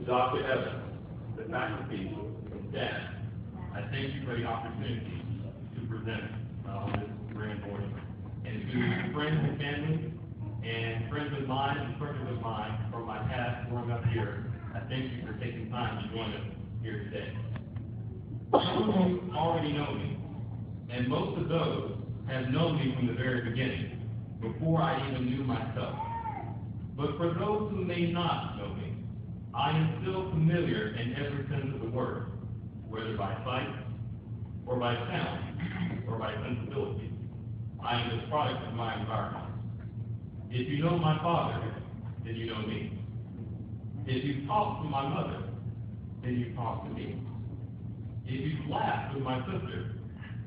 Dr. Evans, the faculty, and staff, I thank you for the opportunity to present this grand morning. And to friends and family, and friends of mine and friends of mine from my past growing up here, I thank you for taking time to join us here today. Some of you already know me, and most of those have known me from the very beginning, before I even knew myself. But for those who may not know me, I am still familiar in every sense of the word, whether by sight, or by sound, or by sensibility. I am the product of my environment. If you know my father, then you know me. If you talk to my mother, then you talk to me. If you laugh with my sister,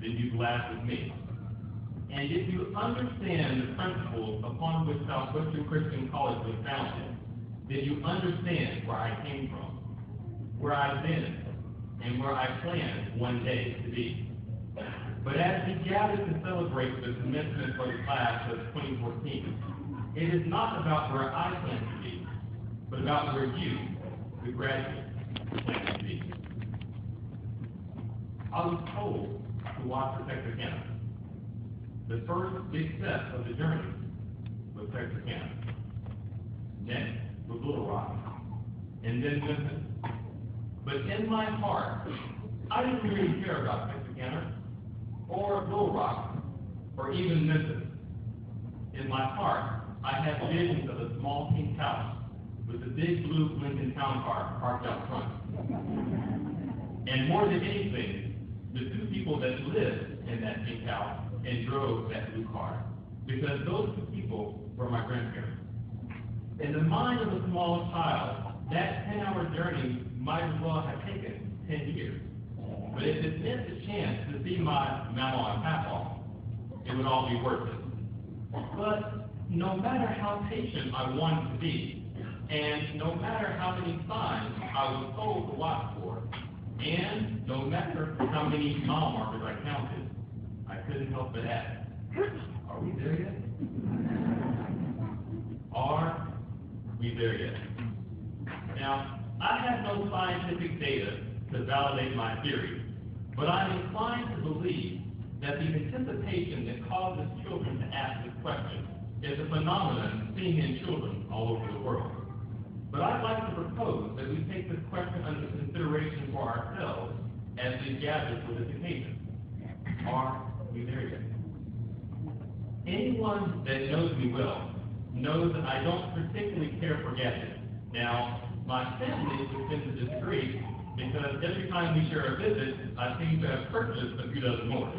then you laugh with me. And if you understand the principles upon which Southwestern Christian College was founded, then you understand where I came from, where I've been, and where I plan one day to be. But as we gather to celebrate the commencement for the class of 2014, it is not about where I plan to be, but about where you, the graduates, plan to be. I was told to watch for Texarkana. The first big step of the journey was Texarkana. Next was Little Rock, and then Memphis. But in my heart, I didn't really care about Texarkana, or Little Rock, or even Memphis. In my heart, I had visions of a small pink house with a big blue Lincoln Town Car parked out front. And more than anything, the two people that lived in that pink house and drove that blue car, because those two people were my grandparents. In the mind of a small child, that 10-hour journey might as well have taken 10 years. But if it meant the chance to see my mama and papa, it would all be worth it. But no matter how patient I wanted to be, and no matter how many signs I was told to watch for, and no matter how many mile markers I counted, I couldn't help but ask, are we there yet? Are we there yet? Now, I have no scientific data to validate my theory, but I'm inclined to believe that the anticipation that causes children to ask this question is a phenomenon seen in children all over the world. But I'd like to propose that we take this question under consideration for ourselves as we gather for this occasion. Are we there yet? Anyone that knows me well knows that I don't particularly care for gadgets. Now, my family would tend to disagree because every time we share a visit, I seem to have purchased a few dozen more.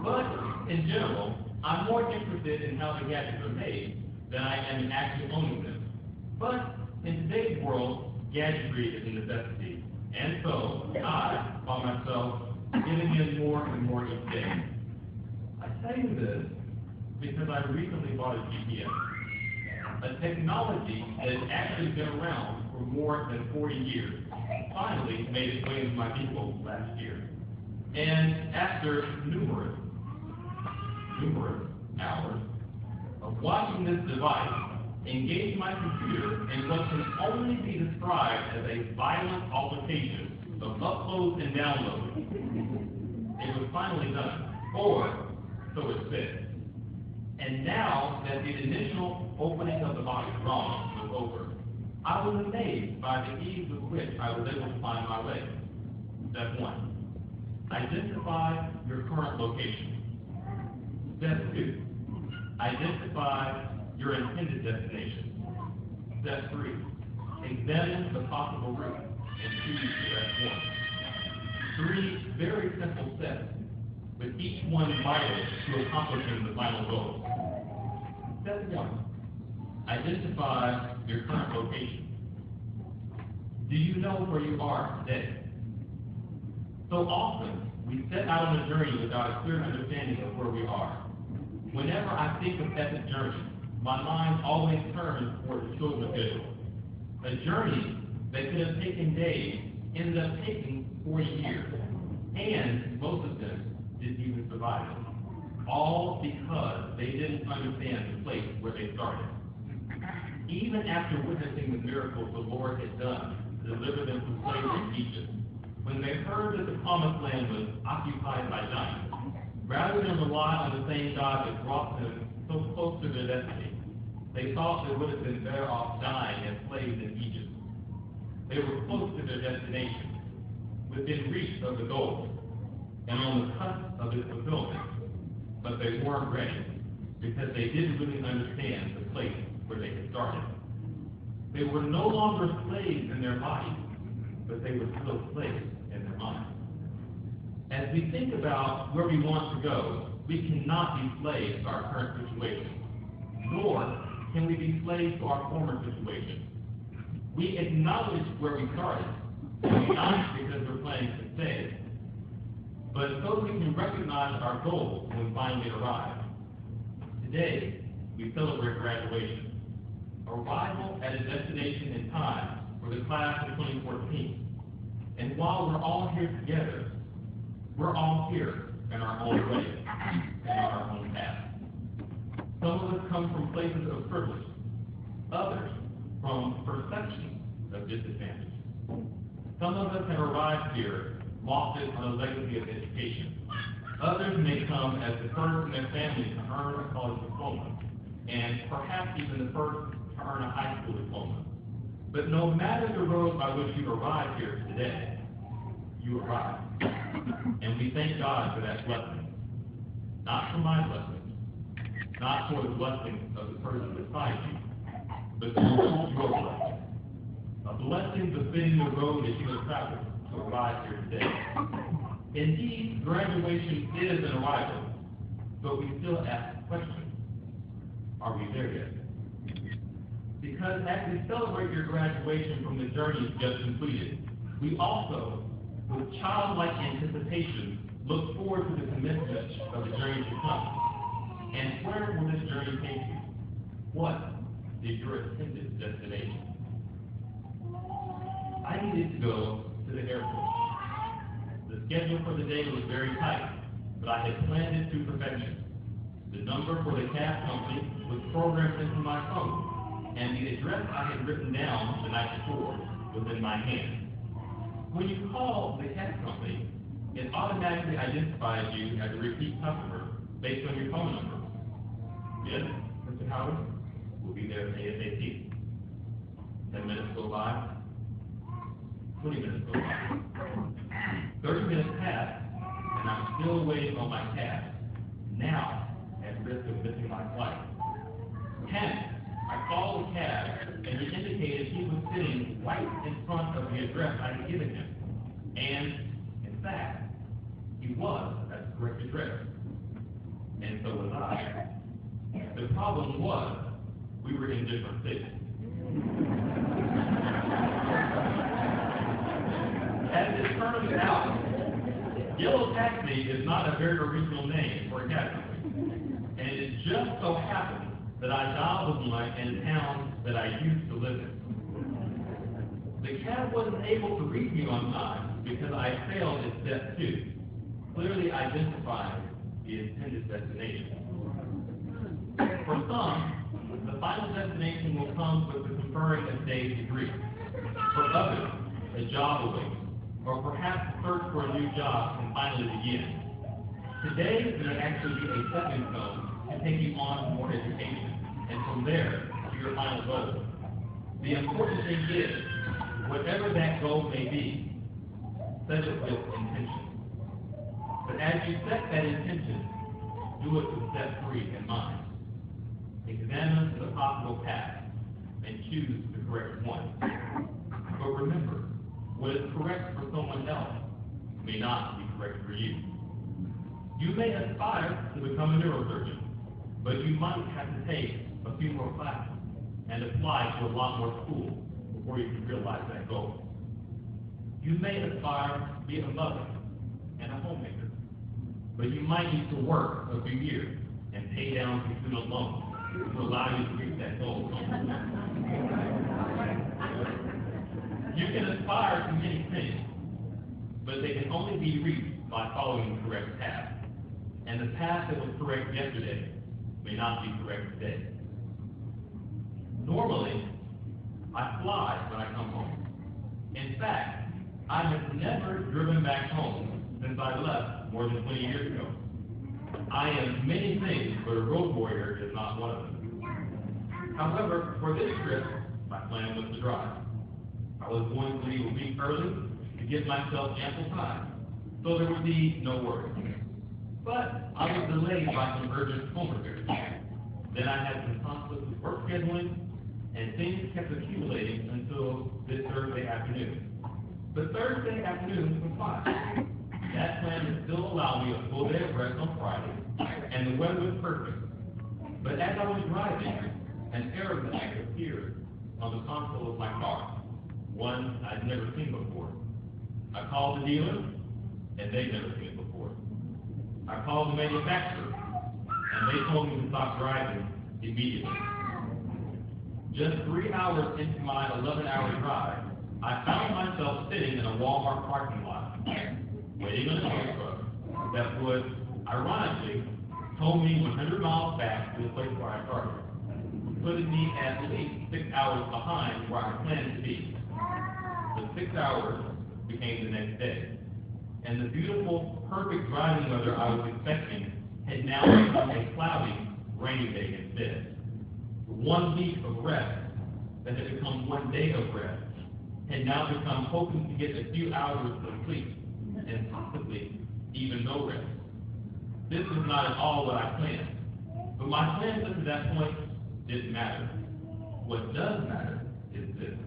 But in general, I'm more interested in how the gadgets are made than I am in actually owning them. But in today's world, gadgetry is a necessity. And so I, by myself, getting in more and more each day. I tell you this because I recently bought a GPS, a technology that has actually been around for more than 40 years. Finally made its way into my vehicle last year. And after numerous hours of watching this device engage my computer in what can only be described as a violent altercation of uploads and downloads, it was finally done, or so it said. And now that the initial opening of the box ROM was over, I was amazed by the ease with which I was able to find my way. Step 1, identify your current location. Step 2, identify your intended destination. Step 3, examine the possible route and choose the best one. 3 very simple steps, with each one vital to accomplishing the final goal. Step 1, identify your current location. Do you know where you are today? So often, we set out on a journey without a clear understanding of where we are. Whenever I think of epic journey, my mind always turns toward the children of Israel. A journey that could have taken days ended up taking 40 years, and most of them didn't even survive it. All because they didn't understand the place where they started. Even after witnessing the miracles the Lord had done promised land was occupied by giants, rather than rely on the same God that brought them so close to their destiny, they thought they would have been better off dying as slaves in Egypt. They were close to their destination, within reach of the goal, and on the cusp of its fulfillment, but they weren't ready because they didn't really understand the place where they had started. They were no longer slaves in their bodies, but they were still slaves in their minds. As we think about where we want to go, we cannot be slaves to our current situation, nor can we be slaves to our former situation. We acknowledge where we started, not because we're planning to stay, but so we can recognize our goals when we finally arrive. Today, we celebrate graduation, arrival at a destination in time for the class of 2014. And while we're all here together, we're all here in our own way and on our own path. Some of us come from places of privilege, others from perception of disadvantage. Some of us have arrived here lofted on a legacy of education. Others may come as the first in their family to earn a college diploma, and perhaps even the first to earn a high school diploma. But no matter the road by which you arrived here today, you arrived. And we thank God for that blessing. Not for my blessing, not for the blessing of the person beside you, but for your blessing. A blessing befitting the road that you have traveled to arrive here today. Indeed, graduation is an arrival, but we still ask the question, are we there yet? Because as we celebrate your graduation from the journey you just completed, we also, with childlike anticipation, look forward to the commencement of the journey to come. And where will this journey take you? What is your intended destination? I needed to go to the airport. The schedule for the day was very tight, but I had planned it to perfection. The number for the cab company was programmed into my phone, and the address I had written down the night before was in my hand. When you call the cab company, it automatically identifies you as a repeat customer based on your phone number. Yes, Mr. Howie, we'll be there ASAP. 10 minutes go by, 20 minutes go by. 30 minutes pass, and I'm still waiting on my cab. Now, at risk of missing my flight. Panicked, I called the cab, and he indicated he was sitting right in front of the address I had given him. And, in fact, he was at the correct address. And so was I. The problem was, we were in different cities. As it turns out, Yellow Taxi is not a very original name for a cab company. And it just so happened that I dialed one in a town that I used to live in. The cab wasn't able to reach me on time because I failed at step 2, clearly identifying the intended destination. For some, the final destination will come with the conferring a stage degree. For others, a job awaits, or perhaps the search for a new job can finally begin. Today may actually be a stepping stone to take you on to more education, and from there to your final goal. The important thing is, whatever that goal may be, set it with intention. But as you set that intention, do it with step 3 in mind. Examine the possible path and choose the correct one. But remember, what is correct for someone else may not be correct for you. You may aspire to become a neurosurgeon, but you might have to take a few more classes and apply to a lot more school before you can realize that goal. You may aspire to be a mother and a homemaker, but you might need to work a few years and pay down some student loans to allow you to reach that goal. You can aspire to many things, but they can only be reached by following the correct path. And the path that was correct yesterday may not be correct today. Normally, I fly when I come home. In fact, I have never driven back home since I left more than 20 years ago. I am many things, but a road warrior is not one of them. However, for this trip, my plan was to drive. I was going to leave a week early to give myself ample time, so there would be no worry. But I was delayed by some urgent home repairs. Then I had some conflicts with work scheduling, and things kept accumulating until this Thursday afternoon. But Thursday afternoon was fine. That plan would still allow me a full day of rest on Friday, and the weather was perfect. But as I was driving, an error message appeared on the console of my car, one I'd never seen before. I called the dealer, and they'd never seen it before. I called the manufacturer, and they told me to stop driving immediately. Just 3 hours into my 11-hour drive, I found myself sitting in a Walmart parking lot, waiting on a tow truck that would, ironically, tow me 100 miles back to the place where I started, putting me at least 6 hours behind where I planned to be. The 6 hours became the next day, and the beautiful, perfect driving weather I was expecting had now become a cloudy, rainy day instead. 1 week of rest that had become 1 day of rest had now become hoping to get a few hours of sleep, and possibly even no rest. This was not at all what I planned, but my plans up to that point didn't matter. What does matter is this: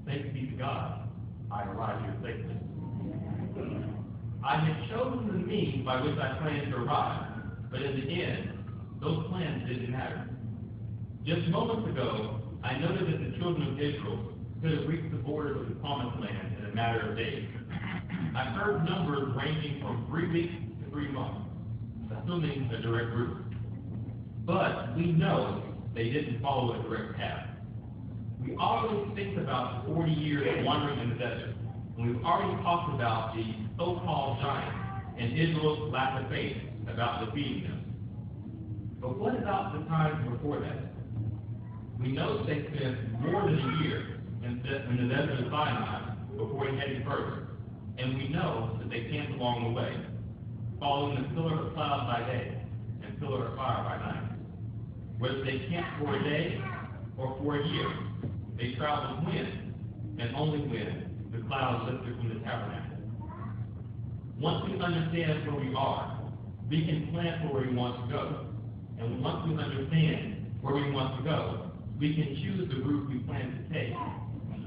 thanks be to God, I arrived here safely. I had chosen the means by which I planned to arrive, but in the end, those plans didn't matter. Just moments ago, I noted that the children of Israel could have reached the borders of the Promised Land in a matter of days. I heard numbers ranging from 3 weeks to 3 months, assuming a direct route. But we know they didn't follow a direct path. We always think about 40 years wandering in the desert, and we've already talked about the so-called giants and Israel's lack of faith about defeating them. But what about the times before that? We know they spent more than a year in the desert of Sinai before they headed further. And we know that they camped along the way, following the pillar of cloud by day and pillar of fire by night. Whether they camped for a day or for a year, they traveled when, and only when, the clouds lifted from the tabernacle. Once we understand where we are, we can plan for where we want to go. And once we understand where we want to go, we can choose the route we plan to take.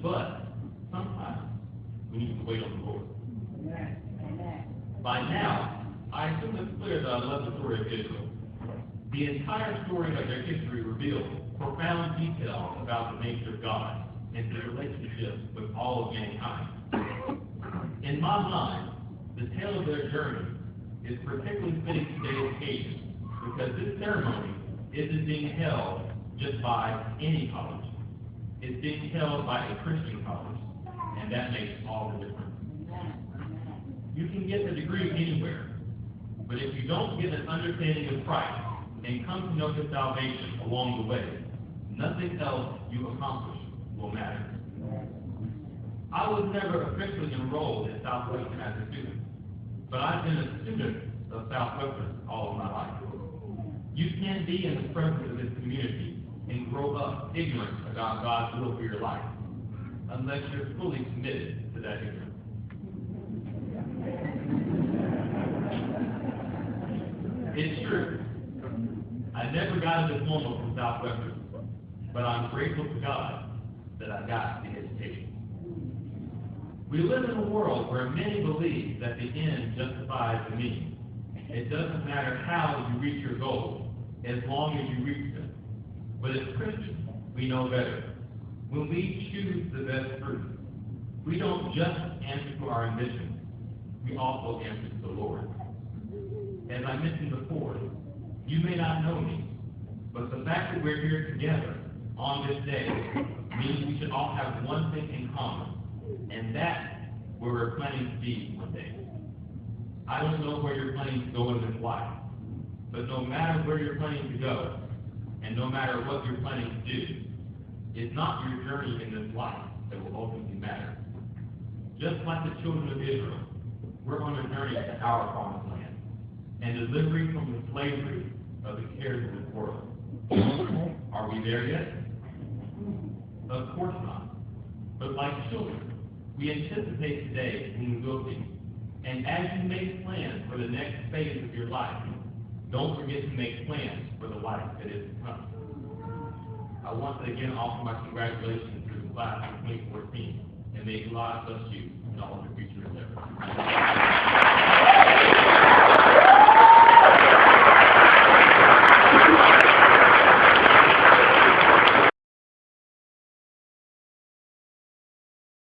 But sometimes we need to wait on the Lord. By now, I assume it's clear that I love the story of Israel. The entire story of their history reveals profound details about the nature of God and His relationship with all of mankind. In my mind, the tale of their journey is particularly fitting to today's occasion because this ceremony isn't being held just by any college. It's being held by a Christian college, and that makes all the difference. You can get a degree anywhere, but if you don't get an understanding of Christ and come to know His salvation along the way, nothing else you accomplish will matter. I was never officially enrolled at Southwestern as a student, but I've been a student of Southwestern all of my life. You can't be in the presence of this community and grow up ignorant about God's will for your life, unless you're fully committed to that ignorance. It's true. I never got a diploma from Southwestern, but I'm grateful to God that I got the education. We live in a world where many believe that the end justifies the means. It doesn't matter how you reach your goals, as long as you reach them. But as Christians, we know better. When we choose the best fruit, we don't just answer to our ambitions, we also answer to the Lord. As I mentioned before, you may not know me, but the fact that we're here together on this day means we should all have one thing in common, and that's where we're planning to be one day. I don't know where you're planning to go in this life, but no matter where you're planning to go, and no matter what you're planning to do, it's not your journey in this life that will ultimately matter. Just like the children of Israel, we're on a journey to our promised land and delivery from the slavery of the cares of this world. Are we there yet? Of course not. But like children, we anticipate today when we will be. And as you make plans for the next phase of your life, don't forget to make plans for the life that is to come. I want to again offer my congratulations to the class of 2014, and may God bless you in all of your future endeavors.